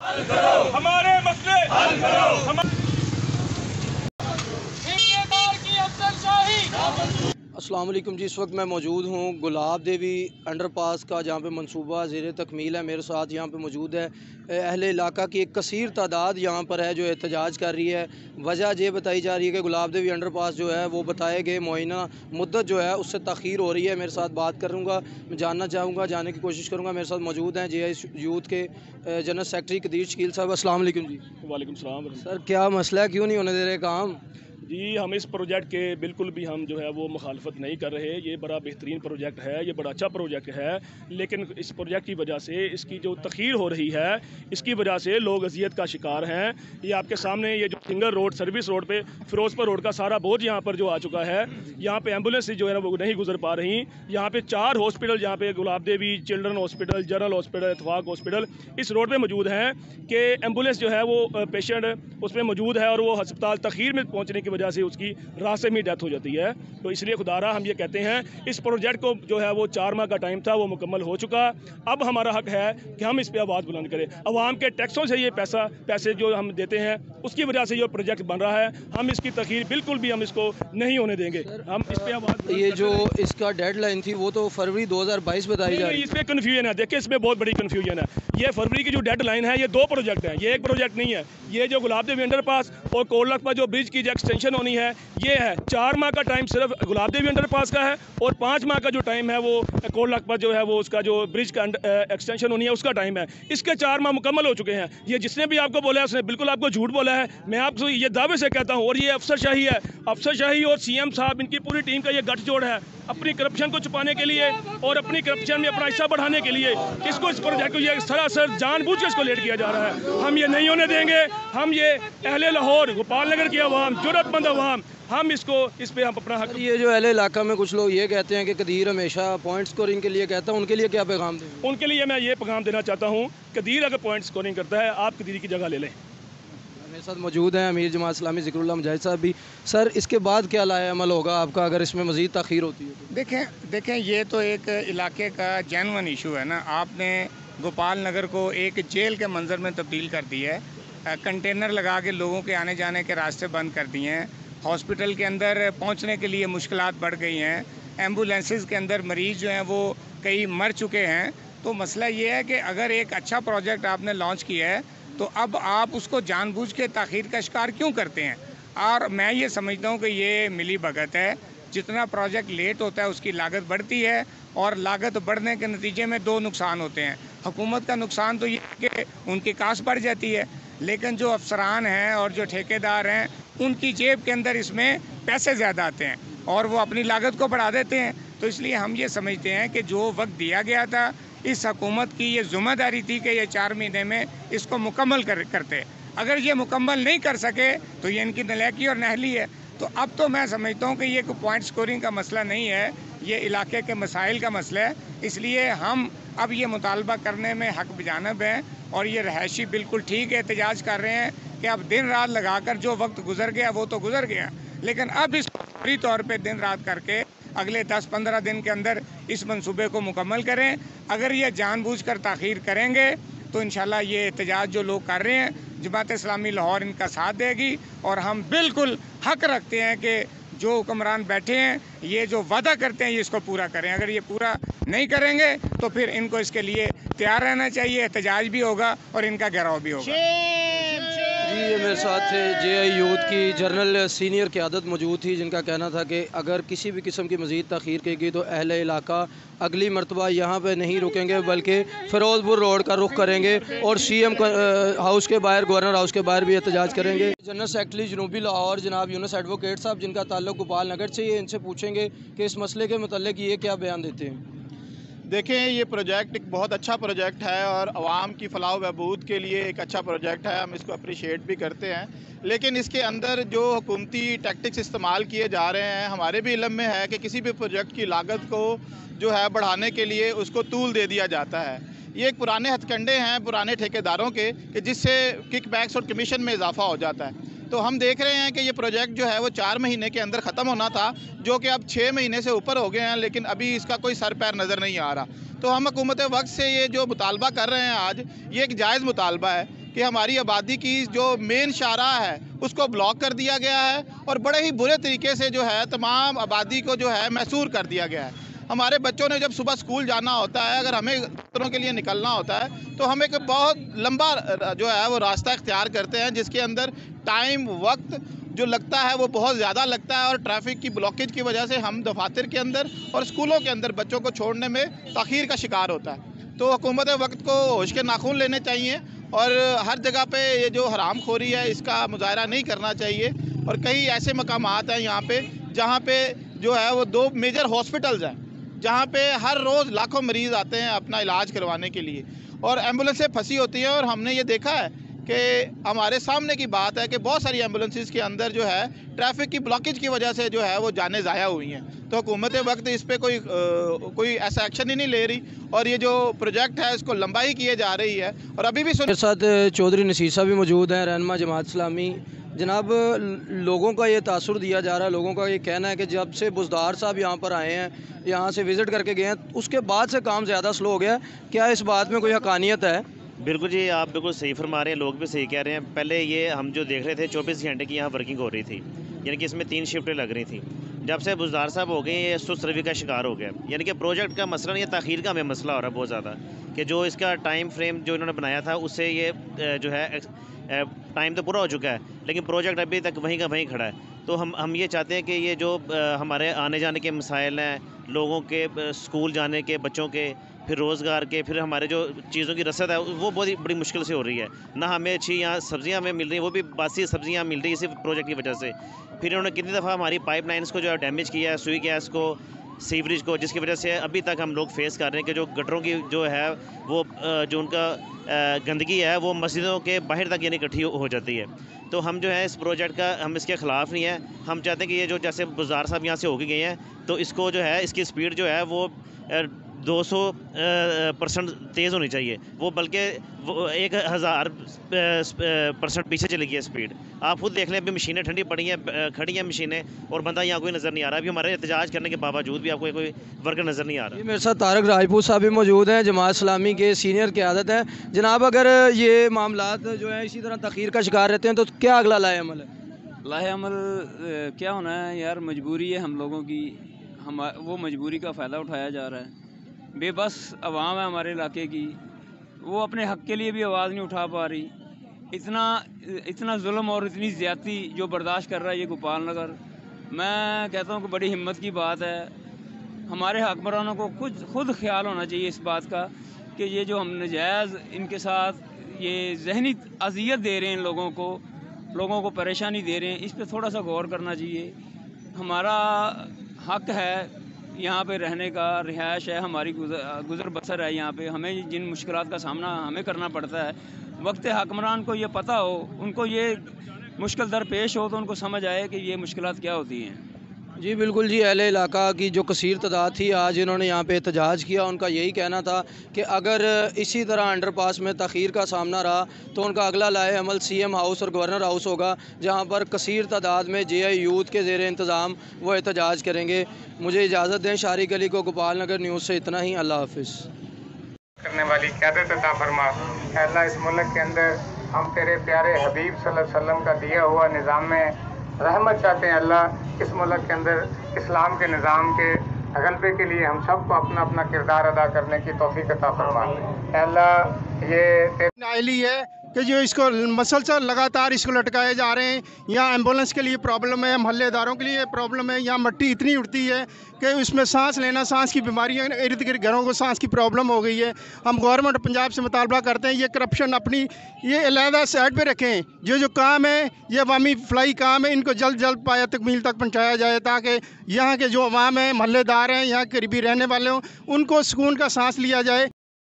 हल करो, हमारे मसले हल करो। अस्सलाम वालेकुम जी। इस वक्त मैं मौजूद हूँ गुलाब देवी अंडरपास का, जहाँ पे मंसूबा ज़ेर तकमील है। मेरे साथ यहाँ पे मौजूद है अहले इलाका की एक कसीर तादाद यहाँ पर है जो एहतजाज कर रही है। वजह ये बताई जा रही है कि गुलाब देवी अंडरपास जो है वो बताए गए मुआयना मुद्दत जो है उससे तख़ीर हो रही है। मेरे साथ बात करूँगा, मैं जानना चाहूँगा, जानने की कोशिश करूँगा। मेरे साथ मौजूद हैं JI यूथ के जनरल सेक्रेटरी कदीर शकील साहब। अस्सलाम वालेकुम जी। वालेकुम सलाम। सर, क्या मसला है, क्यों नहीं होने दे रहे काम? जी, हम इस प्रोजेक्ट के बिल्कुल भी हम जो है वो मुखालफत नहीं कर रहे। ये बड़ा बेहतरीन प्रोजेक्ट है, ये बड़ा अच्छा प्रोजेक्ट है, लेकिन इस प्रोजेक्ट की वजह से इसकी जो तख़ीर हो रही है, इसकी वजह से लोग अजियत का शिकार हैं। ये आपके सामने ये जो सिंगल रोड सर्विस रोड पे फिरोजपुर रोड का सारा बोझ यहाँ पर जो आ चुका है। यहाँ पे एम्बुलेंस जो है ना वो नहीं गुजर पा रही। यहाँ पे 4 हॉस्पिटल, यहाँ पे Gulab Devi children hospital, general hospital, Ittefaq hospital इस रोड पे मौजूद हैं कि एम्बुलेंस जो है वो पेशेंट उसमें मौजूद है और वो अस्पताल तख़ीर में पहुँचने की वजह से उसकी रास्ते में डेथ हो जाती है। तो इसलिए खुदारा हम ये कहते हैं, इस प्रोजेक्ट को जो है वो 4 माह का टाइम था, वो मुकम्मल हो चुका। अब हमारा हक है कि हम इस पे आवाज़ बुलंद करें। अवाम के टैक्सों से ये पैसे जो हम देते हैं उसकी वजह से ये प्रोजेक्ट बन रहा है। हम इसकी तख़ीर बिल्कुल भी हम इसको नहीं होने देंगे। हम इस पे आवाज़, ये जो इसका डेडलाइन थी वो तो फरवरी 2022 बताई जा रही है। इसमें कन्फ्यूजन है। देखिए, इसमें बहुत बड़ी कन्फ्यूजन है। ये फरवरी की जो डेडलाइन है, ये 2 प्रोजेक्ट हैं, ये एक प्रोजेक्ट नहीं है। ये जो गुलाब देवी अंडरपास और कोलक पर जो ब्रिज की जो एक्सटेंशन होनी है, ये है 4 माह का टाइम सिर्फ गुलाब देवी अंडरपास का है और 5 माह का जो टाइम है वो कोलक पर जो है वो उसका जो ब्रिज का एक्सटेंशन होनी है उसका टाइम है। इसके 4 माह मुकम्मल हो चुके हैं। ये जिसने भी आपको बोला है उसने बिल्कुल आपको झूठ बोला है। मैं आपको ये दावे से कहता हूँ, और ये अफसरशाही है। अफसरशाही और CM साहब, इनकी पूरी टीम का ये गठजोड़ है अपनी करप्शन को छुपाने के लिए और अपनी करप्शन में अपना हिस्सा बढ़ाने के लिए। इसको, इस प्रोजेक्ट को ये सरासर जानबूझ के इसको लेट किया जा रहा है। हम ये नहीं होने देंगे। हम ये अहले लाहौर, गोपाल नगर की आवाम, जुर्रतमंद आवाम, हम इस पे हम अपना हक। ये जो अहले इलाका में कुछ लोग ये कहते हैं कि कदीर हमेशा पॉइंट स्कोरिंग के लिए कहता है, उनके लिए क्या पैगाम दें? उनके लिए मैं ये पैगाम देना चाहता हूँ, कदीर अगर पॉइंट स्कोरिंग करता है, आप कदीर की जगह ले लें। मेरे साथ मौजूद हैं अमीर जमात इस्लामी ज़िक्रुल्लाह मुजाहिद साहब भी। सर, इसके बाद क्या लाया अमल होगा आपका अगर इसमें मज़ीद तख़ीर होती है तो? देखें, ये तो एक इलाके का जेन्युइन इशू है ना। आपने गोपाल नगर को एक जेल के मंजर में तब्दील कर दिया है। कंटेनर लगा के लोगों के आने जाने के रास्ते बंद कर दिए हैं। हॉस्पिटल के अंदर पहुंचने के लिए मुश्किलात बढ़ गई हैं। एम्बुलेंसेस के अंदर मरीज़ जो हैं वो कई मर चुके हैं। तो मसला ये है कि अगर एक अच्छा प्रोजेक्ट आपने लॉन्च किया है तो अब आप उसको जानबूझ के ताख़ीर का शिकार क्यों करते हैं? और मैं ये समझता हूँ कि ये मिली भगत है। जितना प्रोजेक्ट लेट होता है उसकी लागत बढ़ती है और लागत बढ़ने के नतीजे में 2 नुकसान होते हैं। हुकूमत का नुकसान तो ये है कि उनकी कास्ट बढ़ जाती है, लेकिन जो अफसरान हैं और जो ठेकेदार हैं उनकी जेब के अंदर इसमें पैसे ज़्यादा आते हैं और वो अपनी लागत को बढ़ा देते हैं। तो इसलिए हम ये समझते हैं कि जो वक्त दिया गया था, इस हुकूमत की ये ज़िम्मेदारी थी कि ये 4 महीने में इसको मुकम्मल करते। अगर ये मुकम्मल नहीं कर सके तो ये इनकी नलायकी और नहली है। तो अब तो मैं समझता हूँ कि ये कोई पॉइंट स्कोरिंग का मसला नहीं है, ये इलाके के मसाइल का मसला है। इसलिए हम अब ये मुतालबा करने में हक बजानब हैं और ये रहायशी बिल्कुल ठीक है, एहतजाज कर रहे हैं कि अब दिन रात लगाकर जो वक्त गुजर गया वो तो गुजर गया, लेकिन अब इस फौरी तौर पे दिन रात करके अगले 10-15 दिन के अंदर इस मंसूबे को मुकम्मल करें। अगर ये जानबूझकर ताख़ीर करेंगे तो इंशाल्लाह ये एहतजाज जो लोग कर रहे हैं, जमात इस्लामी लाहौर इनका साथ देगी और हम बिल्कुल हक रखते हैं कि जो हुक्मरान बैठे हैं ये जो वादा करते हैं ये इसको पूरा करें। अगर ये पूरा नहीं करेंगे तो फिर इनको इसके लिए तैयार रहना चाहिए। एहतजाज भी होगा और इनका घेराव भी होगा। जी, ये मेरे साथ JI यूथ की जनरल सीनियर क़यादत मौजूद थी, जिनका कहना था कि अगर किसी भी किस्म की मज़ीद तख़ीर की तो अहले इलाका अगली मरतबा यहाँ पे नहीं रुकेंगे बल्कि फ़िरोज़पुर रोड का रुख करेंगे और CM हाउस के बाहर, गवर्नर हाउस के बाहर भी एहतजाज करेंगे। जनरल सेक्रेटरी जनूबी लाहौर जनाब यूनुस एडवोकेट साहब, जिनका ताल्लुक़ गोपाल नगर से, ये इनसे पूछेंगे कि इस मसले के मतलब ये क्या बयान देते हैं। देखें, ये प्रोजेक्ट एक बहुत अच्छा प्रोजेक्ट है और आवाम की फलाह बहबूद के लिए एक अच्छा प्रोजेक्ट है। हम इसको अप्रिशिएट भी करते हैं, लेकिन इसके अंदर जो हुकूमती टैक्टिक्स इस्तेमाल किए जा रहे हैं, हमारे भी इल्म में है कि किसी भी प्रोजेक्ट की लागत को जो है बढ़ाने के लिए उसको तूल दे दिया जाता है। ये एक पुराने हथकंडे हैं पुराने ठेकेदारों के कि जिससे किकबैक्स और कमीशन में इजाफा हो जाता है। तो हम देख रहे हैं कि ये प्रोजेक्ट जो है वो 4 महीने के अंदर ख़त्म होना था, जो कि अब 6 महीने से ऊपर हो गए हैं, लेकिन अभी इसका कोई सर पैर नज़र नहीं आ रहा। तो हम हुकूमत वक्त से ये जो मुतालबा कर रहे हैं आज, ये एक जायज़ मुतालबा है کہ ہماری آبادی کی جو مین شاہراہ ہے اس کو بلاک کر دیا گیا ہے اور بڑے ہی برے طریقے سے جو ہے تمام آبادی کو جو ہے محصور کر دیا گیا ہے۔ ہمارے بچوں نے جب صبح اسکول جانا ہوتا ہے، اگر ہمیں دفتروں کے لیے نکلنا ہوتا ہے تو ہم ایک بہت لمبا جو ہے وہ راستہ اختیار کرتے ہیں، جس کے اندر ٹائم وقت جو لگتا ہے وہ بہت زیادہ لگتا ہے، اور ٹریفک کی بلاکیج کی وجہ سے ہم دفاتر کے اندر اور اسکولوں کے اندر بچوں کو چھوڑنے میں تاخیر کا شکار ہوتا ہے۔ تو حکومت وقت کو ہوش کے ناخن لینے چاہیے اور ہر جگہ پہ یہ جو حرام خوری ہے اس کا مظاہرہ نہیں کرنا چاہیے۔ اور کئی ایسے مقامات ہیں یہاں پہ جہاں پہ جو ہے وہ 2 میجر ہاسپٹلز ہیں جہاں پہ ہر روز لاکھوں مریض آتے ہیں اپنا علاج کروانے کے لیے، اور ایمبولینسیں پھنسی ہوتی ہیں، اور ہم نے یہ دیکھا ہے کہ ہمارے سامنے کی بات ہے کہ بہت ساری ایمبولینسز کے اندر جو ہے ٹریفک کی بلاکیج کی وجہ سے جو ہے وہ جانیں ضائع ہوئی ہیں۔ تو حکومت وقت اس پہ کوئی ایسا ایکشن ہی نہیں لے رہی، اور یہ جو پروجیکٹ ہے اس کو لمبائی کیے جا رہی ہے۔ اور ابھی بھی میرے ساتھ چودھری نصیر صاحب بھی موجود ہیں، رہنما جماعت اسلامی۔ جناب، لوگوں کا یہ تاثر دیا جا رہا ہے، لوگوں کا یہ کہنا ہے کہ جب سے بزدار صاحب یہاں پر آئے ہیں، یہاں سے وزٹ کر کے گئے ہیں، اس کے بعد سے کام زیادہ سلو ہو گیا ہے۔ کیا اس بات میں کوئی حقانیت ہے؟ بالکل جی، آپ بالکل صحیح فرما رہے ہیں، لوگ بھی صحیح کہہ رہے ہیں۔ پہلے یہ ہم جو دیکھ رہے تھے 24 گھنٹے کی یہاں ورکنگ ہو رہی تھی، یعنی کہ اس میں 3 شفٹیں لگ رہی تھیں۔ جب سے بزدار صاحب ہو گئے یہ سست روی کا شکار ہو گیا، یعنی کہ پروجیکٹ کا مسئلہ نہیں، یہ تاخیر کا ہمیں مسئلہ ہو رہا ہے بہت زیادہ، کہ جو اس کا ٹائم فریم جو انہوں نے بنایا تھا اس سے یہ جو ہے ٹائم تو پورا ہو چکا ہے، لیکن پروجیکٹ ابھی تک وہیں کا وہیں کھڑا ہے۔ تو ہم یہ چاہتے ہیں کہ یہ جو ہمارے آنے جانے کے مسائل ہیں، لوگوں کے اسکول جانے کے، بچوں کے، پھر روزگار کے، پھر ہمارے جو چیزوں کی رسد ہے وہ بہت ہی بڑی مشکل سے ہو رہی ہے۔ نہ ہمیں اچھی یہاں سبزیاں ہمیں مل رہی ہیں، وہ بھی باسی سبزیاں مل رہی ہیں اسی پروجیکٹ کی وجہ سے۔ پھر انہوں نے کتنی دفعہ ہماری پائپ لائنس کو جو ہے ڈیمیج کیا ہے، سوئی گیس کو، سیوریج کو، جس کی وجہ سے ابھی تک ہم لوگ فیس کر رہے ہیں کہ جو گٹروں کی جو ہے وہ جو ان کا گندگی ہے وہ مسجدوں کے باہر تک یعنی اکٹھی ہو جاتی ہے۔ تو ہم جو ہے اس پروجیکٹ کا ہم اس کے خلاف نہیں ہیں، ہم چاہتے ہیں کہ یہ جو جیسے بزدار صاحب یہاں سے ہو کے گئے ہیں تو اس کو جو ہے اس کی سپیڈ جو ہے وہ 200% تیز ہونی چاہیے، وہ بلکہ 1000% پیچھے چلی گئی ہے سپیڈ۔ آپ خود دیکھ لیں، ابھی مشینیں ٹھنڈی پڑی ہیں، کھڑی ہیں مشینیں، اور بندہ یہاں کوئی نظر نہیں آ رہا۔ ابھی ہمارے احتجاج کرنے کے باوجود بھی آپ کو کوئی ورکر نظر نہیں آ رہا۔ میرے ساتھ طارق راجپوت صاحب بھی موجود ہیں، جماعت اسلامی کے سینئر قیادت ہیں۔ جناب، اگر یہ معاملات جو ہیں اسی طرح تاخیر کا شکار رہتے ہیں تو کیا اگلا لائے عمل ہے؟ لاہے عمل کیا ہونا ہے یار، مجبوری ہے ہم لوگوں کی، وہ مجبوری کا فائدہ اٹھایا جا رہا ہے۔ بے بس عوام ہے ہمارے علاقے کی، وہ اپنے حق کے لیے بھی آواز نہیں اٹھا پا رہی۔ اتنا ظلم اور اتنی زیادتی جو برداشت کر رہا ہے یہ گوپال نگر، میں کہتا ہوں کہ بڑی ہمت کی بات ہے۔ ہمارے حکمرانوں کو خود خیال ہونا چاہیے اس بات کا کہ یہ جو ہم نجائز ان کے ساتھ یہ ذہنی اذیت دے رہے ہیں، لوگوں کو پریشانی دے رہے ہیں، اس پہ تھوڑا سا غور کرنا چاہیے۔ ہمارا حق ہے یہاں پہ رہنے کا، رہائش ہے، ہماری گزر بسر ہے یہاں پہ، ہمیں جن مشکلات کا سامنا ہمیں کرنا پڑتا ہے، وقت حکمران کو یہ پتہ ہو، ان کو یہ مشکل درپیش ہو تو ان کو سمجھ آئے کہ یہ مشکلات کیا ہوتی ہیں۔ جی بالکل جی، اہل علاقہ کی جو کثیر تعداد تھی آج انہوں نے یہاں پہ احتجاج کیا، ان کا یہی کہنا تھا کہ اگر اسی طرح انڈر پاس میں تاخیر کا سامنا رہا تو ان کا اگلا لائحہ عمل سی ایم ہاؤس اور گورنر ہاؤس ہوگا، جہاں پر کثیر تعداد میں جے آئی یوتھ کے زیر انتظام وہ احتجاج کریں گے۔ مجھے اجازت دیں، شارق علی کو گوپال نگر نیوز سے اتنا ہی، اللہ حافظ۔ کرنے والی قیادت عطا فرما، اے اللہ اس ملک کے اندر ہم تیرے پیارے حبیب صلی اللہ علیہ وسلم کا دیا ہوا نظام میں رحمت چاہتے ہیں۔ اللہ اس ملک کے اندر اسلام کے نظام کے غلبے کے لیے ہم سب کو اپنا اپنا کردار ادا کرنے کی توفیق عطا فرما۔ اے اللہ یہ نائلی ہے کہ جو اس کو مسلسل لگاتار اس کو لٹکائے جا رہے ہیں۔ یہاں ایمبولینس کے لیے پرابلم ہے، محلے داروں کے لیے پرابلم ہے، یہاں مٹی اتنی اڑتی ہے کہ اس میں سانس لینا، سانس کی بیماریاں، ارد گرد گھروں کو سانس کی پرابلم ہو گئی ہے۔ ہم گورنمنٹ پنجاب سے مطالبہ کرتے ہیں یہ کرپشن اپنی یہ علیحدہ سائڈ پہ رکھیں، جو کام ہے یہ عوامی فلاحی کام ہے، ان کو جلد جلد پایہ تکمیل تک پہنچایا جائے تاکہ یہاں کے جو عوام ہیں، محلے دار ہیں، یہاں قریبی رہنے والے ہوں، ان کو سکون کا سانس لیا جائے۔